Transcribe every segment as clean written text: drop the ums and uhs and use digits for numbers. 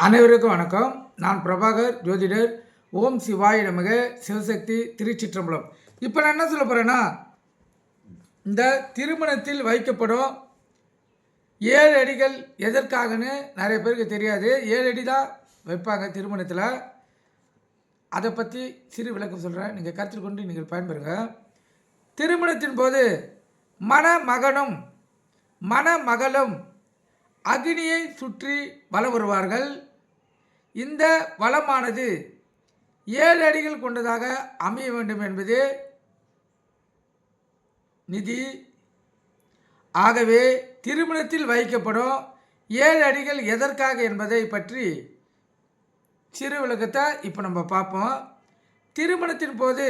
அனைவருக்கும் வணக்கம். நான் பிரபாகர் ஜோதிடர். ஓம் சிவாய நமக. சிவசக்தி திருச்சிற்றம்பலம். இப்போ நான் என்ன சொல்ல போகிறேன்னா, இந்த திருமணத்தில் வைக்கப்படும் 7 அடிகள் எதற்காகன்னு நிறைய பேருக்கு தெரியாது. 7 அடி தான் வைப்பாங்க திருமணத்தில். அதை பற்றி சிறு விளக்கம் சொல்கிறேன், நீங்கள் கருத்தில் கொண்டு நீங்கள் பயன்பெறுங்க. திருமணத்தின் போது மணமகளும் அக்னியை சுற்றி வலம் வருவார்கள். இந்த வளமானது 7 அடிகள் கொண்டதாக அமைய வேண்டும் என்பது நிதி. ஆகவே திருமணத்தில் வைக்கப்படும் 7 அடிகள் எதற்காக என்பதை பற்றி சிறு விளக்கத்தை இப்போ நம்ம பார்ப்போம். திருமணத்தின் போது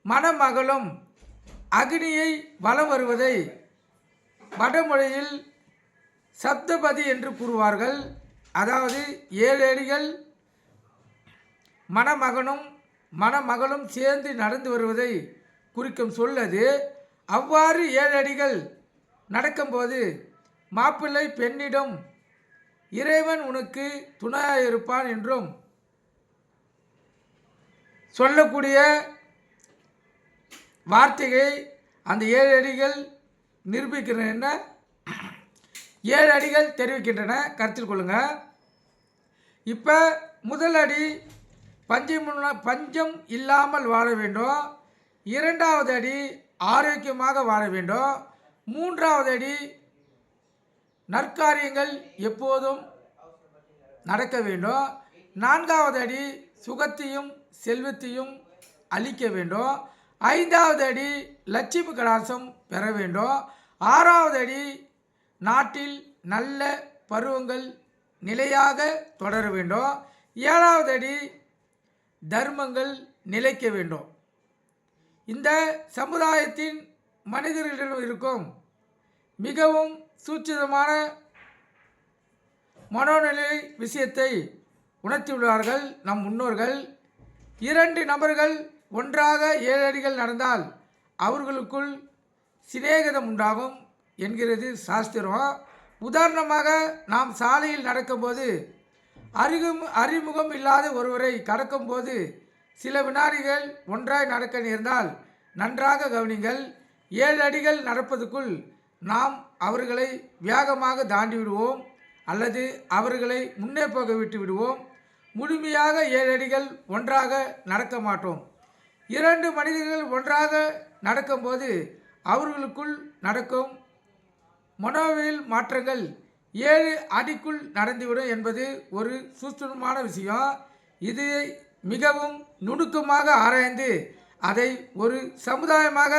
மணமகளும் அக்னியை வலம் வருவதை வடமொழியில் சப்தபதி என்று கூறுவார்கள். அதாவது 7 அடிகள் மணமகளும் சேர்ந்து நடந்து வருவதை குறிக்கும் சொல்லது. அவ்வாறு 7 அடிகள் நடக்கும்போது மாப்பிள்ளை பெண்ணிடம் இறைவன் உனக்கு துணையாக இருப்பான் என்றும் சொல்லக்கூடிய வார்த்தையை அந்த 7 அடிகள் நிரூபிக்கின்றன, 7 அடிகள் தெரிவிக்கின்றன. கருத்தில் கொள்ளுங்கள். இப்போ முதல் அடி பஞ்சம் இல்லாமல் வாழ வேண்டும். 2வது அடி ஆரோக்கியமாக வாழ வேண்டும். 3வது அடி நற்காரியங்கள் எப்போதும் நடக்க வேண்டும். 4வது அடி சுகத்தையும் செல்வத்தையும் அளிக்க வேண்டும். 5வது அடி லட்சுமி கடாட்சம் பெற வேண்டும். 6வது அடி நாட்டில் நல்ல பருவங்கள் நிலையாக தொடர வேண்டும். 7வது அடி தர்மங்கள் நிலைக்க வேண்டும். இந்த சமுதாயத்தின் மனிதர்களிடம் இருக்கும் மிகவும் சூட்சுமமான மனோநிலை விஷயத்தை உணர்த்தியுள்ளார்கள் நம் முன்னோர்கள். 2 நபர்கள் ஒன்றாக 7 அடிகள் நடந்தால் அவர்களுக்குள் சிநேகிதம் உண்டாகும் என்கிறது சாஸ்திரம். உதாரணமாக, நாம் சாலையில் நடக்கும்போது அறிமுகம் இல்லாத ஒருவரை கடக்கும்போது சில வினாடிகள் ஒன்றாய் நடக்க நேர்ந்தால் நன்றாக கவனிங்கள். 7 அடிகள் நடப்பதற்குள் நாம் அவர்களை வேகமாக தாண்டி விடுவோம் அல்லது அவர்களை முன்னே போக விட்டு விடுவோம். முழுமையாக 7 அடிகள் ஒன்றாக நடக்க மாட்டோம். 2 மனிதர்கள் ஒன்றாக நடக்கும்போது அவர்களுக்குள் நடக்கும் மனோவியல் மாற்றங்கள் 7 அடிக்குள் நடந்துவிடும் என்பது ஒரு சூட்சுமமான விஷயம். இது மிகவும் நுணுக்கமாக ஆராய்ந்து அதை ஒரு சமுதாயமாக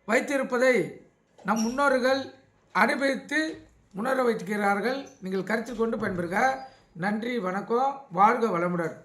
வைத்திருப்பதை நம் முன்னோர்கள் அனுபவித்து உணர வைக்கிறார்கள். நீங்கள் கருத்தில் கொண்டு பயன்பெறுக. நன்றி, வணக்கம், வாழ்க வளமுடன்.